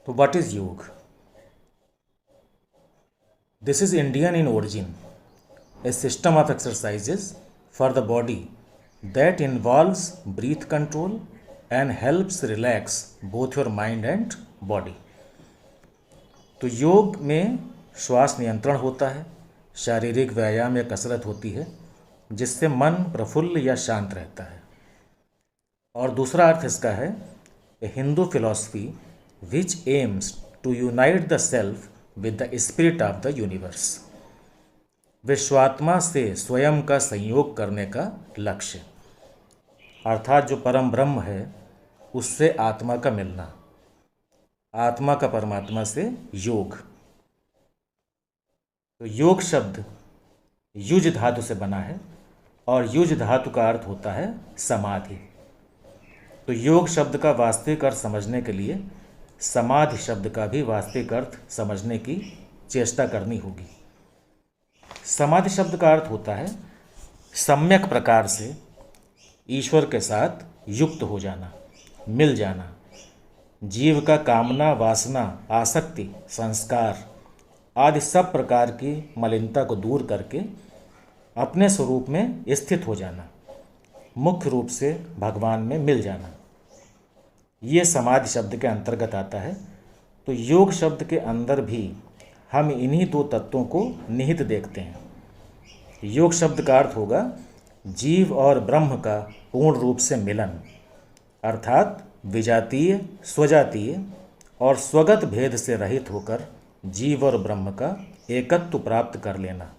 तो what is योग? This is Indian in origin, a system of exercises for the body that involves breath control and helps relax both your mind and body. तो योग में श्वास नियंत्रण होता है, शारीरिक व्यायाम या कसरत होती है जिससे मन प्रफुल्ल या शांत रहता है। और दूसरा अर्थ इसका है a Hindu philosophy which aims to unite the self with the spirit of the universe. विश्वात्मा से स्वयं का संयोग करने का लक्ष्य, अर्थात जो परम ब्रह्म है उससे आत्मा का मिलना, आत्मा का परमात्मा से योग। तो योग शब्द युज धातु से बना है और युज धातु का अर्थ होता है समाधि। तो योग शब्द का वास्तविक अर्थ समझने के लिए समाधि शब्द का भी वास्तविक अर्थ समझने की चेष्टा करनी होगी। समाधि शब्द का अर्थ होता है सम्यक प्रकार से ईश्वर के साथ युक्त हो जाना, मिल जाना, जीव का कामना, वासना, आसक्ति, संस्कार आदि सब प्रकार की मलिनता को दूर करके अपने स्वरूप में स्थित हो जाना, मुख्य रूप से भगवान में मिल जाना, ये समाधि शब्द के अंतर्गत आता है। तो योग शब्द के अंदर भी हम इन्हीं दो तत्वों को निहित देखते हैं। योग शब्द का अर्थ होगा जीव और ब्रह्म का पूर्ण रूप से मिलन, अर्थात विजातीय, स्वजातीय और स्वगत भेद से रहित होकर जीव और ब्रह्म का एकत्व प्राप्त कर लेना,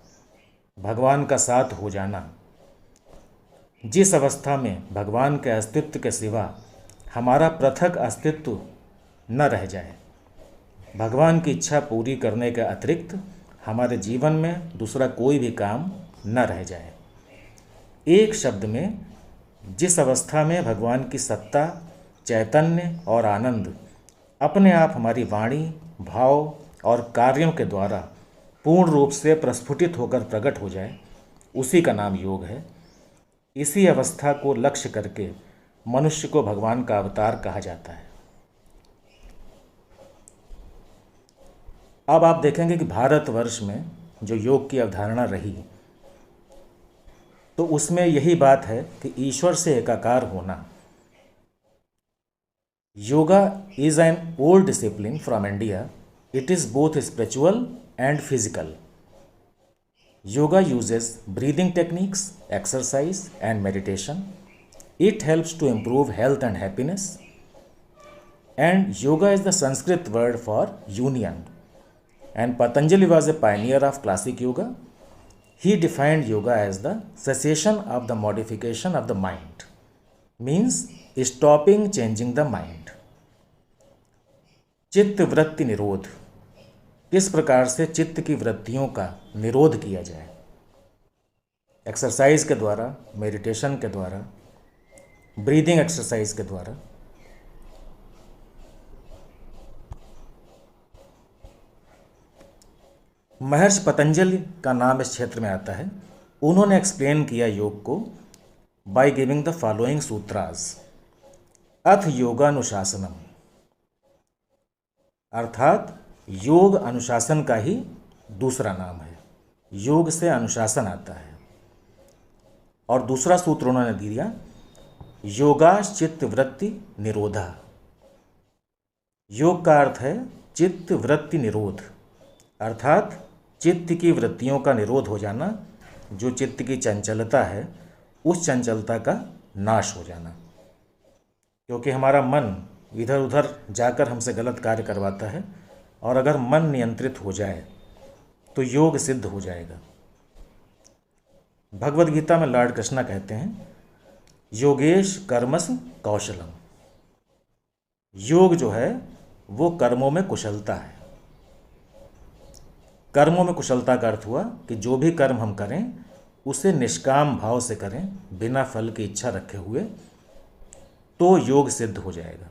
भगवान का साथ हो जाना। जिस अवस्था में भगवान के अस्तित्व के सिवा हमारा पृथक अस्तित्व न रह जाए, भगवान की इच्छा पूरी करने के अतिरिक्त हमारे जीवन में दूसरा कोई भी काम न रह जाए। एक शब्द में जिस अवस्था में भगवान की सत्ता, चैतन्य और आनंद अपने आप हमारी वाणी, भाव और कार्यों के द्वारा पूर्ण रूप से प्रस्फुटित होकर प्रकट हो जाए, उसी का नाम योग है। इसी अवस्था को लक्ष्य करके मनुष्य को भगवान का अवतार कहा जाता है। अब आप देखेंगे कि भारतवर्ष में जो योग की अवधारणा रही तो उसमें यही बात है कि ईश्वर से एकाकार होना। Yoga is an old discipline from India. It is both spiritual and physical. Yoga uses breathing techniques, exercise and meditation. It helps to improve health and happiness. And yoga is the Sanskrit word for union. And Patanjali was a pioneer of classic yoga. He defined yoga as the cessation of the modification of the mind. Means stopping changing the mind. चित्त वृत्ति निरोध, किस प्रकार से चित्त की वृत्तियों का निरोध किया जाए, एक्सरसाइज के द्वारा, मेडिटेशन के द्वारा, ब्रीदिंग एक्सरसाइज के द्वारा। महर्षि पतंजलि का नाम इस क्षेत्र में आता है। उन्होंने एक्सप्लेन किया योग को बाय गिविंग द फॉलोइंग सूत्रास। अथ योगानुशासनम, अर्थात योग अनुशासन का ही दूसरा नाम है। योग से अनुशासन आता है। और दूसरा सूत्र उन्होंने दिया योगाश चित्त वृत्ति निरोधा। योग का अर्थ है चित्त वृत्ति निरोध, अर्थात चित्त की वृत्तियों का निरोध हो जाना, जो चित्त की चंचलता है उस चंचलता का नाश हो जाना। क्योंकि हमारा मन इधर उधर जाकर हमसे गलत कार्य करवाता है, और अगर मन नियंत्रित हो जाए तो योग सिद्ध हो जाएगा। भगवद गीता में लॉर्ड कृष्णा कहते हैं योगेश कर्मस कौशलम। योग जो है वो कर्मों में कुशलता है। कर्मों में कुशलता का अर्थ हुआ कि जो भी कर्म हम करें उसे निष्काम भाव से करें, बिना फल की इच्छा रखे हुए, तो योग सिद्ध हो जाएगा।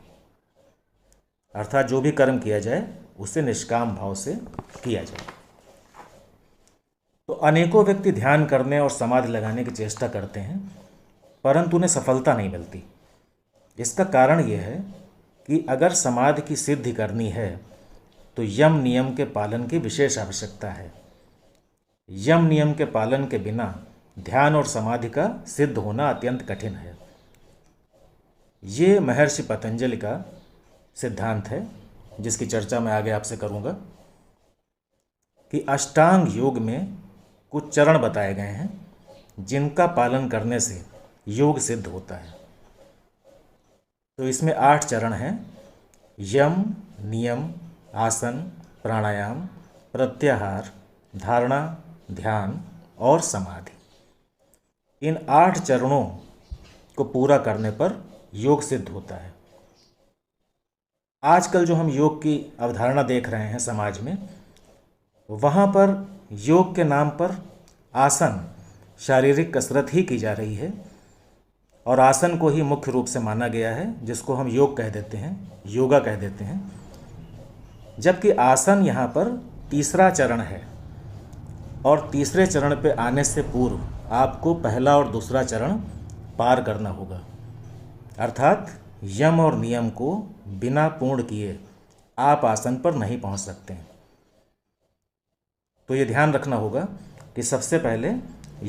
अर्थात जो भी कर्म किया जाए उसे निष्काम भाव से किया जाए। तो अनेकों व्यक्ति ध्यान करने और समाधि लगाने की चेष्टा करते हैं, परंतु उन्हें सफलता नहीं मिलती। इसका कारण यह है कि अगर समाधि की सिद्धि करनी है तो यम नियम के पालन की विशेष आवश्यकता है। यम नियम के पालन के बिना ध्यान और समाधि का सिद्ध होना अत्यंत कठिन है। ये महर्षि पतंजलि का सिद्धांत है, जिसकी चर्चा मैं आगे आपसे करूंगा, कि अष्टांग योग में कुछ चरण बताए गए हैं जिनका पालन करने से योग सिद्ध होता है। तो इसमें 8 चरण हैं: यम, नियम, आसन, प्राणायाम, प्रत्याहार, धारणा, ध्यान और समाधि। इन 8 चरणों को पूरा करने पर योग सिद्ध होता है। आजकल जो हम योग की अवधारणा देख रहे हैं समाज में, वहाँ पर योग के नाम पर आसन, शारीरिक कसरत ही की जा रही है और आसन को ही मुख्य रूप से माना गया है, जिसको हम योग कह देते हैं, योगा कह देते हैं। जबकि आसन यहाँ पर तीसरा चरण है और तीसरे चरण पे आने से पूर्व आपको पहला और दूसरा चरण पार करना होगा। अर्थात यम और नियम को बिना पूर्ण किए आप आसन पर नहीं पहुंच सकते हैं। तो ये ध्यान रखना होगा कि सबसे पहले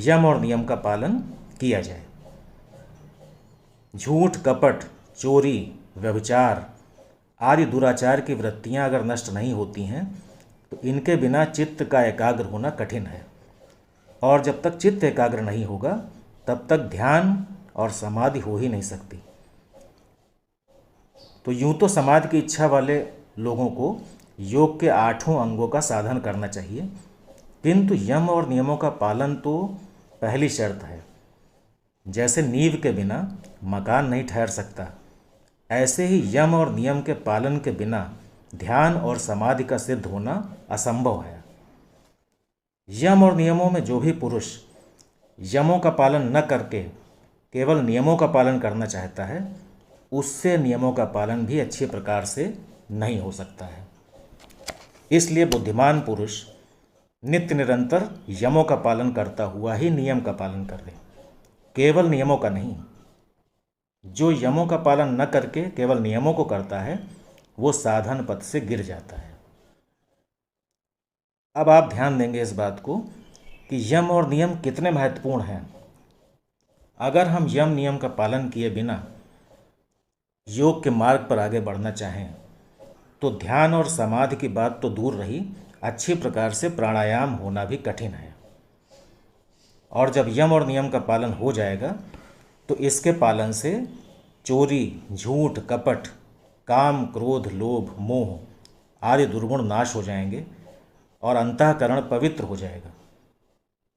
यम और नियम का पालन किया जाए। झूठ, कपट, चोरी, व्यभिचार आदि दुराचार की वृत्तियां अगर नष्ट नहीं होती हैं तो इनके बिना चित्त का एकाग्र होना कठिन है, और जब तक चित्त एकाग्र नहीं होगा तब तक ध्यान और समाधि हो ही नहीं सकती। तो यूं तो समाधि की इच्छा वाले लोगों को योग के 8 अंगों का साधन करना चाहिए, किंतु यम और नियमों का पालन तो पहली शर्त है। जैसे नींव के बिना मकान नहीं ठहर सकता, ऐसे ही यम और नियम के पालन के बिना ध्यान और समाधि का सिद्ध होना असंभव है। यम और नियमों में जो भी पुरुष यमों का पालन न करके केवल नियमों का पालन करना चाहता है, उससे नियमों का पालन भी अच्छे प्रकार से नहीं हो सकता है। इसलिए बुद्धिमान पुरुष नित्य निरंतर यमों का पालन करता हुआ ही नियम का पालन कर ले, केवल नियमों का नहीं। जो यमों का पालन न करके केवल नियमों को करता है, वो साधन पथ से गिर जाता है। अब आप ध्यान देंगे इस बात को कि यम और नियम कितने महत्वपूर्ण हैं। अगर हम यम नियम का पालन किए बिना योग के मार्ग पर आगे बढ़ना चाहें तो ध्यान और समाधि की बात तो दूर रही, अच्छी प्रकार से प्राणायाम होना भी कठिन है। और जब यम और नियम का पालन हो जाएगा तो इसके पालन से चोरी, झूठ, कपट, काम, क्रोध, लोभ, मोह आदि दुर्गुण नाश हो जाएंगे और अंतःकरण पवित्र हो जाएगा।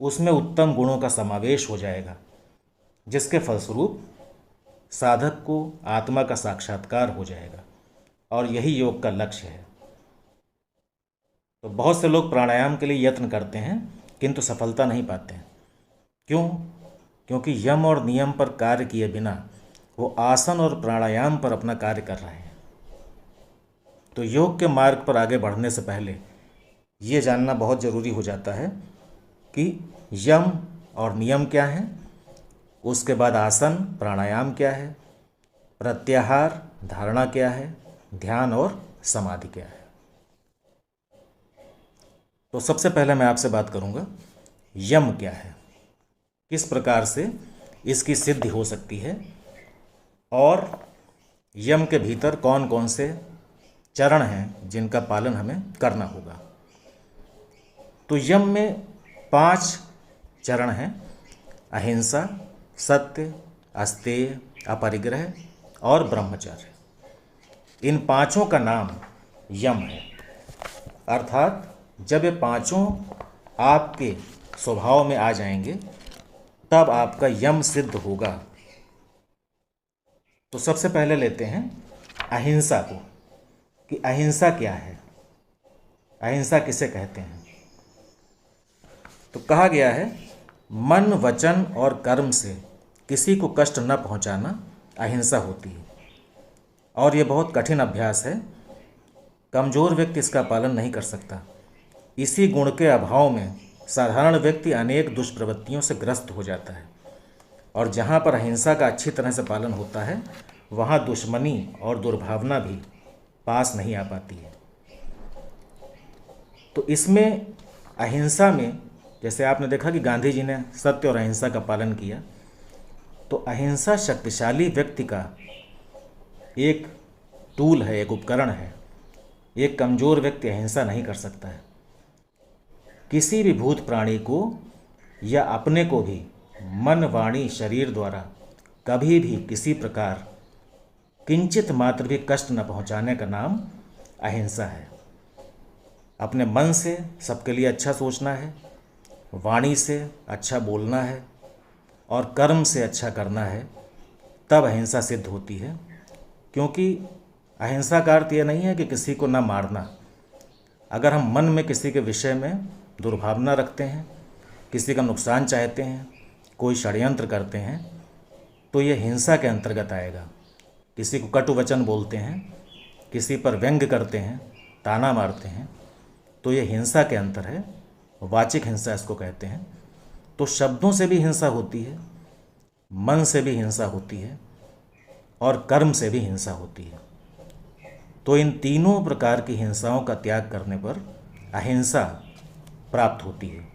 उसमें उत्तम गुणों का समावेश हो जाएगा, जिसके फलस्वरूप साधक को आत्मा का साक्षात्कार हो जाएगा, और यही योग का लक्ष्य है। तो बहुत से लोग प्राणायाम के लिए यत्न करते हैं किंतु सफलता नहीं पाते हैं। क्यों? क्योंकि यम और नियम पर कार्य किए बिना वो आसन और प्राणायाम पर अपना कार्य कर रहे हैं। तो योग के मार्ग पर आगे बढ़ने से पहले ये जानना बहुत ज़रूरी हो जाता है कि यम और नियम क्या हैं, उसके बाद आसन प्राणायाम क्या है, प्रत्याहार धारणा क्या है, ध्यान और समाधि क्या है। तो सबसे पहले मैं आपसे बात करूंगा यम क्या है, किस प्रकार से इसकी सिद्धि हो सकती है, और यम के भीतर कौन कौन से चरण हैं जिनका पालन हमें करना होगा। तो यम में 5 चरण हैं: अहिंसा, सत्य, अस्तेय, अपरिग्रह और ब्रह्मचर्य। इन 5 का नाम यम है। अर्थात जब ये 5 आपके स्वभाव में आ जाएंगे तब आपका यम सिद्ध होगा। तो सबसे पहले लेते हैं अहिंसा को, कि अहिंसा क्या है, अहिंसा किसे कहते हैं। तो कहा गया है मन, वचन और कर्म से किसी को कष्ट न पहुंचाना अहिंसा होती है, और ये बहुत कठिन अभ्यास है। कमज़ोर व्यक्ति इसका पालन नहीं कर सकता। इसी गुण के अभाव में साधारण व्यक्ति अनेक दुष्प्रवृत्तियों से ग्रस्त हो जाता है, और जहाँ पर अहिंसा का अच्छी तरह से पालन होता है वहाँ दुश्मनी और दुर्भावना भी पास नहीं आ पाती है। तो इसमें अहिंसा में, जैसे आपने देखा कि गांधी जी ने सत्य और अहिंसा का पालन किया, तो अहिंसा शक्तिशाली व्यक्ति का एक टूल है, एक उपकरण है। एक कमज़ोर व्यक्ति अहिंसा नहीं कर सकता है। किसी भी भूत प्राणी को या अपने को भी मन, वाणी, शरीर द्वारा कभी भी किसी प्रकार किंचित मात्र भी कष्ट न पहुंचाने का नाम अहिंसा है। अपने मन से सबके लिए अच्छा सोचना है, वाणी से अच्छा बोलना है और कर्म से अच्छा करना है, तब अहिंसा सिद्ध होती है। क्योंकि अहिंसा का अर्थ यह नहीं है कि किसी को न मारना। अगर हम मन में किसी के विषय में दुर्भावना रखते हैं, किसी का नुकसान चाहते हैं, कोई षड्यंत्र करते हैं, तो ये हिंसा के अंतर्गत आएगा। किसी को कटु वचन बोलते हैं, किसी पर व्यंग्य करते हैं, ताना मारते हैं, तो ये हिंसा के अंतर है। वाचिक हिंसा इसको कहते हैं। तो शब्दों से भी हिंसा होती है, मन से भी हिंसा होती है और कर्म से भी हिंसा होती है। तो इन तीनों प्रकार की हिंसाओं का त्याग करने पर अहिंसा प्राप्त होती है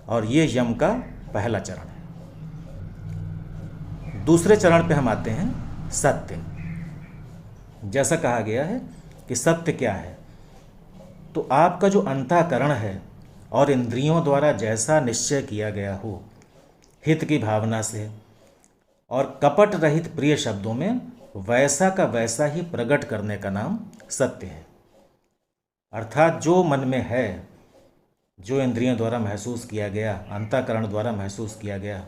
और ये यम का पहला चरण है। दूसरे चरण पे हम आते हैं सत्य। जैसा कहा गया है कि सत्य क्या है, तो आपका जो अंतःकरण है और इंद्रियों द्वारा जैसा निश्चय किया गया हो, हित की भावना से और कपट रहित प्रिय शब्दों में वैसा का वैसा ही प्रकट करने का नाम सत्य है। अर्थात जो मन में है, जो इंद्रियों द्वारा महसूस किया गया, अंतःकरण द्वारा महसूस किया गया,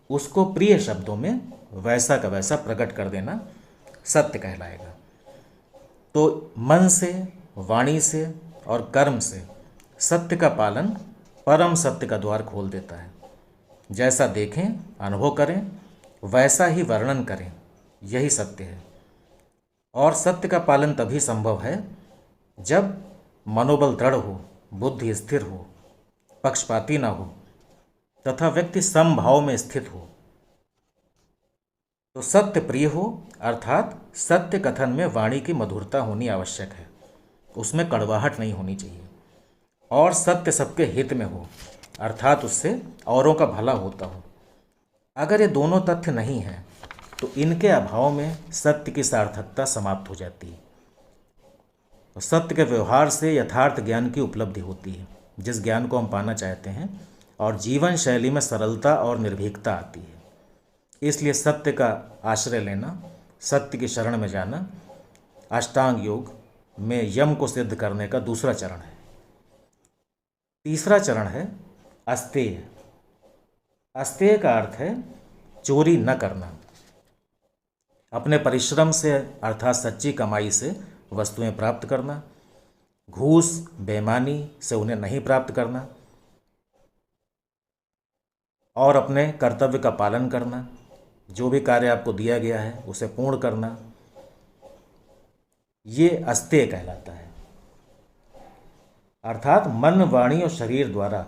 उसको प्रिय शब्दों में वैसा का वैसा प्रकट कर देना सत्य कहलाएगा। तो मन से, वाणी से और कर्म से सत्य का पालन परम सत्य का द्वार खोल देता है। जैसा देखें, अनुभव करें, वैसा ही वर्णन करें, यही सत्य है। और सत्य का पालन तभी संभव है जब मनोबल दृढ़ हो, बुद्धि स्थिर हो, पक्षपाती ना हो तथा व्यक्ति समभाव में स्थित हो। तो सत्य प्रिय हो, अर्थात सत्य कथन में वाणी की मधुरता होनी आवश्यक है, उसमें कड़वाहट नहीं होनी चाहिए। और सत्य सबके हित में हो, अर्थात उससे औरों का भला होता हो। अगर ये दोनों तथ्य नहीं हैं तो इनके अभाव में सत्य की सार्थकता समाप्त हो जाती है। तो सत्य के व्यवहार से यथार्थ ज्ञान की उपलब्धि होती है, जिस ज्ञान को हम पाना चाहते हैं, और जीवन शैली में सरलता और निर्भीकता आती है। इसलिए सत्य का आश्रय लेना, सत्य की शरण में जाना अष्टांग योग में यम को सिद्ध करने का दूसरा चरण है। तीसरा चरण है अस्तेय। अस्तेय का अर्थ है चोरी न करना। अपने परिश्रम से अर्थात सच्ची कमाई से वस्तुएं प्राप्त करना, घूस बेईमानी से उन्हें नहीं प्राप्त करना और अपने कर्तव्य का पालन करना, जो भी कार्य आपको दिया गया है उसे पूर्ण करना, ये अस्तेय कहलाता है। अर्थात मन, वाणी और शरीर द्वारा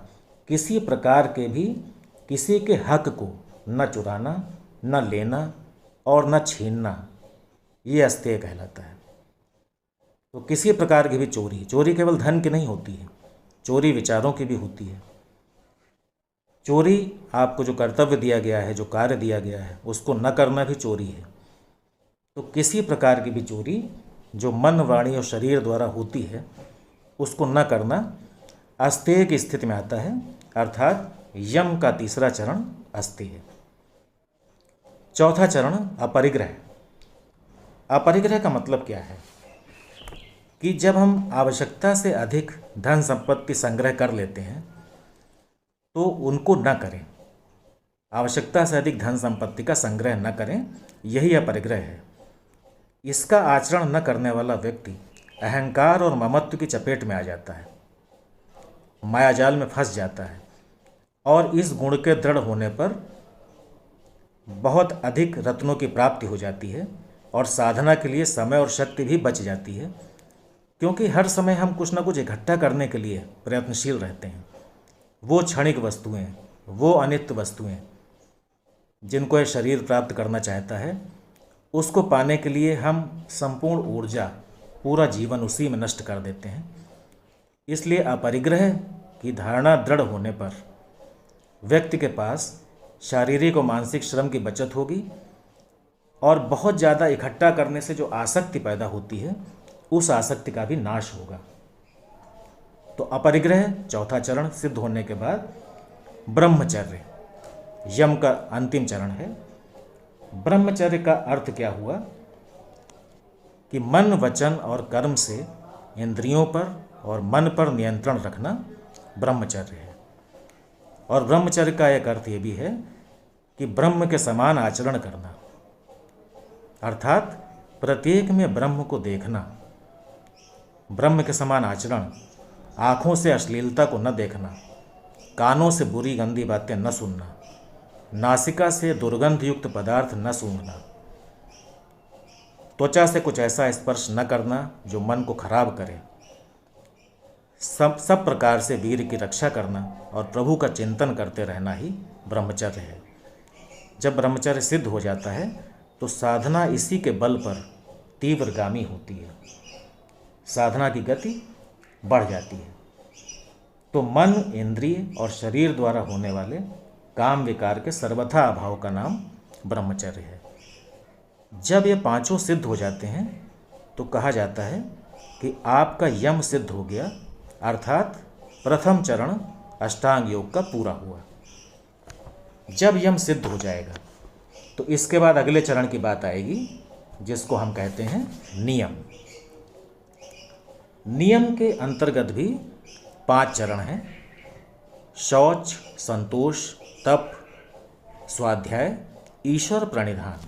किसी प्रकार के भी किसी के हक को न चुराना, न लेना और न छीनना, ये अस्तेय कहलाता है। तो किसी प्रकार की भी चोरी केवल धन की नहीं होती है, चोरी विचारों की भी होती है। चोरी आपको जो कर्तव्य दिया गया है, जो कार्य दिया गया है, उसको न करना भी चोरी है। तो किसी प्रकार की भी चोरी जो मन, वाणी और शरीर द्वारा होती है, उसको न करना अस्तेय की स्थिति में आता है, अर्थात यम का तीसरा चरण अस्तेय है। चौथा चरण अपरिग्रह। अपरिग्रह का मतलब क्या है कि जब हम आवश्यकता से अधिक धन संपत्ति संग्रह कर लेते हैं तो उनको न करें, आवश्यकता से अधिक धन संपत्ति का संग्रह न करें, यही अपरिग्रह है। इसका आचरण न करने वाला व्यक्ति अहंकार और ममत्व की चपेट में आ जाता है, मायाजाल में फंस जाता है और इस गुण के दृढ़ होने पर बहुत अधिक रत्नों की प्राप्ति हो जाती है और साधना के लिए समय और शक्ति भी बच जाती है, क्योंकि हर समय हम कुछ ना कुछ इकट्ठा करने के लिए प्रयत्नशील रहते हैं। वो क्षणिक वस्तुएं, वो अनित्य वस्तुएं जिनको ये शरीर प्राप्त करना चाहता है, उसको पाने के लिए हम संपूर्ण ऊर्जा, पूरा जीवन उसी में नष्ट कर देते हैं। इसलिए अपरिग्रह की धारणा दृढ़ होने पर व्यक्ति के पास शारीरिक और मानसिक श्रम की बचत होगी और बहुत ज़्यादा इकट्ठा करने से जो आसक्ति पैदा होती है, उस आसक्ति का भी नाश होगा। तो अपरिग्रह चौथा चरण सिद्ध होने के बाद ब्रह्मचर्य यम का अंतिम चरण है। ब्रह्मचर्य का अर्थ क्या हुआ कि मन, वचन और कर्म से इंद्रियों पर और मन पर नियंत्रण रखना ब्रह्मचर्य है। और ब्रह्मचर्य का एक अर्थ ये भी है कि ब्रह्म के समान आचरण करना, अर्थात प्रत्येक में ब्रह्म को देखना। ब्रह्म के समान आचरण, आँखों से अश्लीलता को न देखना, कानों से बुरी गंदी बातें न सुनना, नासिका से दुर्गंध युक्त पदार्थ न सूंघना, त्वचा से कुछ ऐसा स्पर्श न करना जो मन को खराब करे, सब प्रकार से वीर की रक्षा करना और प्रभु का चिंतन करते रहना ही ब्रह्मचर्य है। जब ब्रह्मचर्य सिद्ध हो जाता है तो साधना इसी के बल पर तीव्रगामी होती है, साधना की गति बढ़ जाती है। तो मन, इंद्रिय और शरीर द्वारा होने वाले काम विकार के सर्वथा अभाव का नाम ब्रह्मचर्य है। जब ये पांचों सिद्ध हो जाते हैं तो कहा जाता है कि आपका यम सिद्ध हो गया, अर्थात प्रथम चरण अष्टांग योग का पूरा हुआ। जब यम सिद्ध हो जाएगा तो इसके बाद अगले चरण की बात आएगी, जिसको हम कहते हैं नियम। नियम के अंतर्गत भी 5 चरण हैं: शौच, संतोष, तप, स्वाध्याय, ईश्वर प्रणिधान।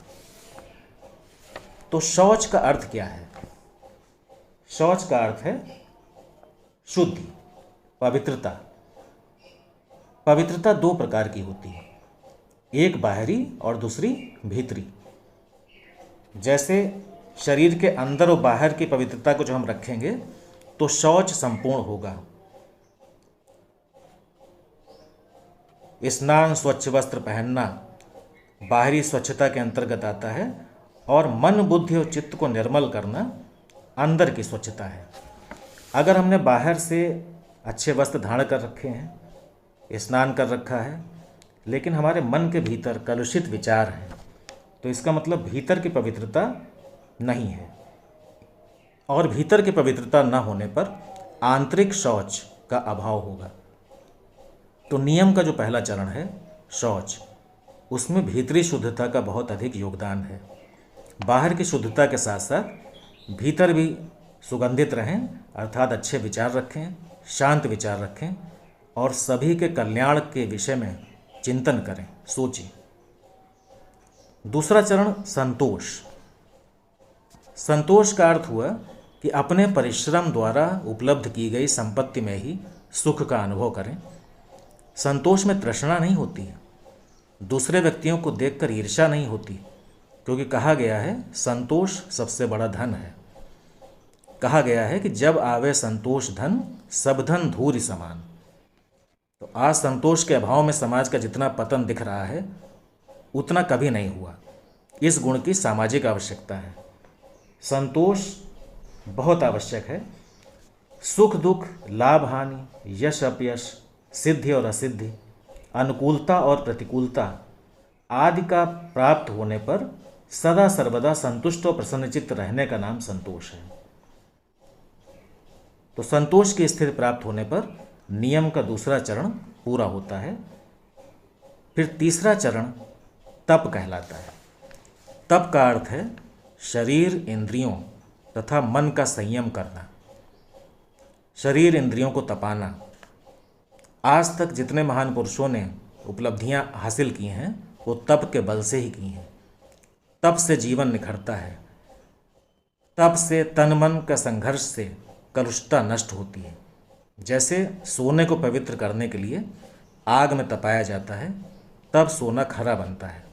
तो शौच का अर्थ क्या है? शौच का अर्थ है शुद्धि, पवित्रता। पवित्रता 2 प्रकार की होती है, एक बाहरी और दूसरी भीतरी। जैसे शरीर के अंदर और बाहर की पवित्रता को जो हम रखेंगे तो शौच संपूर्ण होगा। स्नान, स्वच्छ वस्त्र पहनना बाहरी स्वच्छता के अंतर्गत आता है, और मन, बुद्धि और चित्त को निर्मल करना अंदर की स्वच्छता है। अगर हमने बाहर से अच्छे वस्त्र धारण कर रखे हैं, स्नान कर रखा है, लेकिन हमारे मन के भीतर कलुषित विचार हैं, तो इसका मतलब भीतर की पवित्रता नहीं है। और भीतर की पवित्रता न होने पर आंतरिक शौच का अभाव होगा। तो नियम का जो पहला चरण है शौच, उसमें भीतरी शुद्धता का बहुत अधिक योगदान है। बाहर की शुद्धता के साथ साथ भीतर भी सुगंधित रहें, अर्थात अच्छे विचार रखें, शांत विचार रखें और सभी के कल्याण के विषय में चिंतन करें, सोचें। दूसरा चरण संतोष। संतोष का अर्थ हुआ कि अपने परिश्रम द्वारा उपलब्ध की गई संपत्ति में ही सुख का अनुभव करें। संतोष में तृष्णा नहीं होती है, दूसरे व्यक्तियों को देखकर ईर्ष्या नहीं होती, क्योंकि कहा गया है संतोष सबसे बड़ा धन है। कहा गया है कि जब आवे संतोष धन, सब धन धूरि समान। तो आज संतोष के अभाव में समाज का जितना पतन दिख रहा है उतना कभी नहीं हुआ। इस गुण की सामाजिक आवश्यकता है। संतोष बहुत आवश्यक है। सुख दुख, लाभ हानि, यश अपयश, सिद्धि और असिद्धि, अनुकूलता और प्रतिकूलता आदि का प्राप्त होने पर सदा सर्वदा संतुष्ट और प्रसन्नचित्त रहने का नाम संतोष है। तो संतोष की स्थिति प्राप्त होने पर नियम का दूसरा चरण पूरा होता है। फिर तीसरा चरण तप कहलाता है। तप का अर्थ है शरीर, इंद्रियों तथा मन का संयम करना, शरीर इंद्रियों को तपाना। आज तक जितने महान पुरुषों ने उपलब्धियां हासिल की हैं वो तप के बल से ही की हैं। तप से जीवन निखरता है। तप से तन मन का संघर्ष से कलुषता नष्ट होती है। जैसे सोने को पवित्र करने के लिए आग में तपाया जाता है, तब सोना खरा बनता है।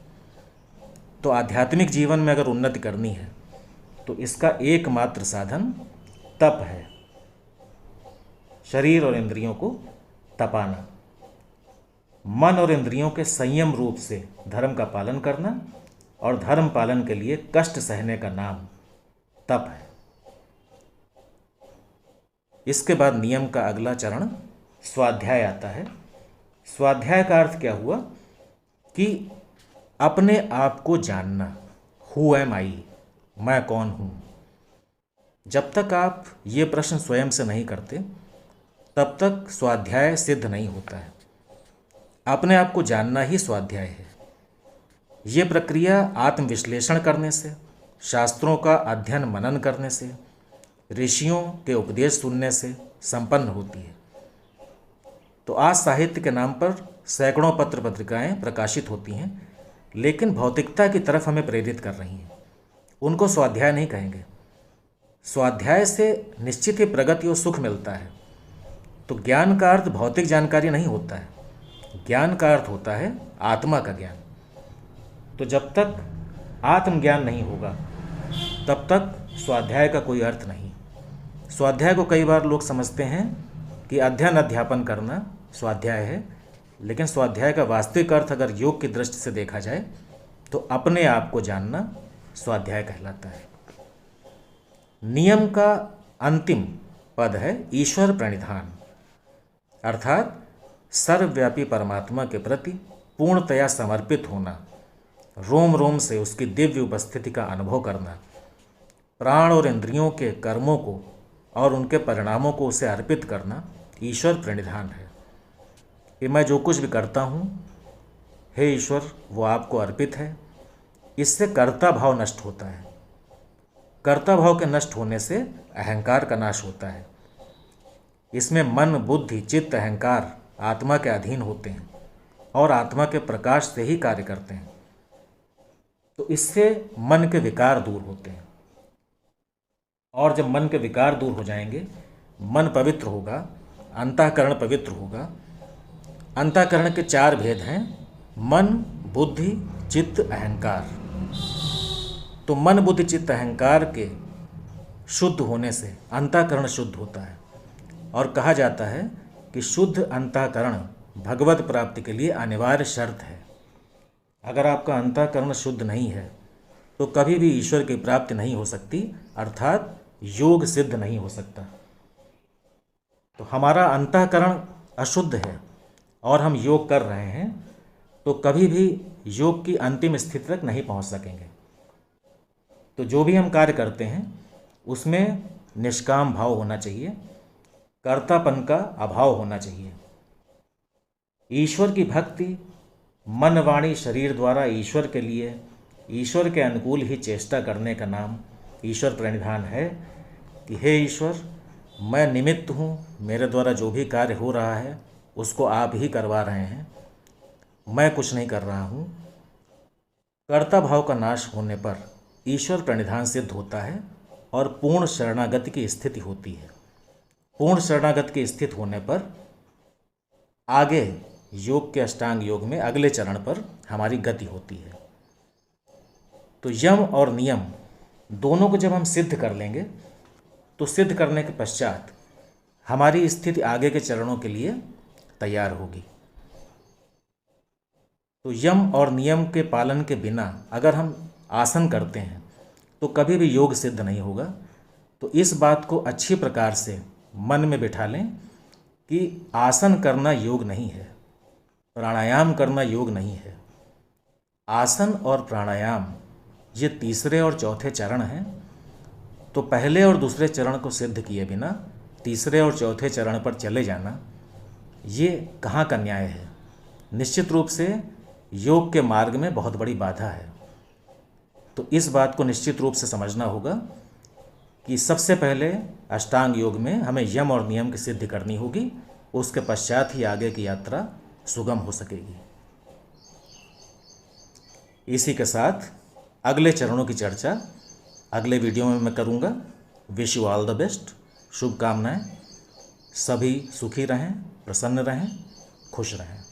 तो आध्यात्मिक जीवन में अगर उन्नति करनी है तो इसका एकमात्र साधन तप है, शरीर और इंद्रियों को तपाना, मन और इंद्रियों के संयम रूप से धर्म का पालन करना और धर्म पालन के लिए कष्ट सहने का नाम तप है। इसके बाद नियम का अगला चरण स्वाध्याय आता है। स्वाध्याय का अर्थ क्या हुआ कि अपने आप को जानना, हु एम आई, मैं कौन हूँ। जब तक आप ये प्रश्न स्वयं से नहीं करते तब तक स्वाध्याय सिद्ध नहीं होता है। अपने आप को जानना ही स्वाध्याय है। ये प्रक्रिया आत्मविश्लेषण करने से, शास्त्रों का अध्ययन मनन करने से, ऋषियों के उपदेश सुनने से संपन्न होती है। तो आज साहित्य के नाम पर सैकड़ों पत्र पत्रिकाएं प्रकाशित होती हैं, लेकिन भौतिकता की तरफ हमें प्रेरित कर रही हैं। उनको स्वाध्याय नहीं कहेंगे। स्वाध्याय से निश्चित ही प्रगति और सुख मिलता है। तो ज्ञान का अर्थ भौतिक जानकारी नहीं होता है, ज्ञान का अर्थ होता है आत्मा का ज्ञान। तो जब तक आत्मज्ञान नहीं होगा तब तक स्वाध्याय का कोई अर्थ नहीं। स्वाध्याय को कई बार लोग समझते हैं कि अध्ययन अध्यापन करना स्वाध्याय है, लेकिन स्वाध्याय का वास्तविक अर्थ अगर योग की दृष्टि से देखा जाए तो अपने आप को जानना स्वाध्याय कहलाता है। नियम का अंतिम पद है ईश्वर प्रणिधान, अर्थात सर्वव्यापी परमात्मा के प्रति पूर्णतया समर्पित होना, रोम रोम से उसकी दिव्य उपस्थिति का अनुभव करना, प्राण और इंद्रियों के कर्मों को और उनके परिणामों को उसे अर्पित करना ईश्वर प्रणिधान है। कि मैं जो कुछ भी करता हूँ, हे ईश्वर, वो आपको अर्पित है। इससे कर्ता भाव नष्ट होता है। कर्ता भाव के नष्ट होने से अहंकार का नाश होता है। इसमें मन, बुद्धि, चित्त, अहंकार आत्मा के अधीन होते हैं और आत्मा के प्रकाश से ही कार्य करते हैं। तो इससे मन के विकार दूर होते हैं, और जब मन के विकार दूर हो जाएंगे, मन पवित्र होगा, अंतःकरण पवित्र होगा। अंतःकरण के 4 भेद हैं: मन, बुद्धि, चित्त, अहंकार। तो मन, बुद्धि, चित्त, अहंकार के शुद्ध होने से अंतःकरण शुद्ध होता है। और कहा जाता है कि शुद्ध अंतःकरण भगवत प्राप्ति के लिए अनिवार्य शर्त है। अगर आपका अंतःकरण शुद्ध नहीं है तो कभी भी ईश्वर की प्राप्ति नहीं हो सकती, अर्थात योग सिद्ध नहीं हो सकता। तो हमारा अंतःकरण अशुद्ध है और हम योग कर रहे हैं तो कभी भी योग की अंतिम स्थिति तक नहीं पहुंच सकेंगे। तो जो भी हम कार्य करते हैं उसमें निष्काम भाव होना चाहिए, कर्तापन का अभाव होना चाहिए। ईश्वर की भक्ति मन, वाणी, शरीर द्वारा ईश्वर के लिए, ईश्वर के अनुकूल ही चेष्टा करने का नाम ईश्वर प्रणिधान है। कि हे ईश्वर, मैं निमित्त हूँ, मेरे द्वारा जो भी कार्य हो रहा है उसको आप ही करवा रहे हैं, मैं कुछ नहीं कर रहा हूँ। कर्ता भाव का नाश होने पर ईश्वर प्रणिधान सिद्ध होता है और पूर्ण शरणागति की स्थिति होती है। पूर्ण शरणागति की स्थिति होने पर आगे योग के अष्टांग योग में अगले चरण पर हमारी गति होती है। तो यम और नियम दोनों को जब हम सिद्ध कर लेंगे तो सिद्ध करने के पश्चात हमारी स्थिति आगे के चरणों के लिए तैयार होगी। तो यम और नियम के पालन के बिना अगर हम आसन करते हैं तो कभी भी योग सिद्ध नहीं होगा। तो इस बात को अच्छी प्रकार से मन में बिठा लें कि आसन करना योग नहीं है, प्राणायाम करना योग नहीं है। आसन और प्राणायाम ये तीसरे और चौथे चरण हैं। तो पहले और दूसरे चरण को सिद्ध किए बिना तीसरे और चौथे चरण पर चले जाना, ये कहाँ का न्याय है? निश्चित रूप से योग के मार्ग में बहुत बड़ी बाधा है। तो इस बात को निश्चित रूप से समझना होगा कि सबसे पहले अष्टांग योग में हमें यम और नियम की सिद्धि करनी होगी, उसके पश्चात ही आगे की यात्रा सुगम हो सकेगी। इसी के साथ अगले चरणों की चर्चा अगले वीडियो में मैं करूँगा। Wish you all the best, शुभकामनाएं। सभी सुखी रहें, प्रसन्न रहें, खुश रहें।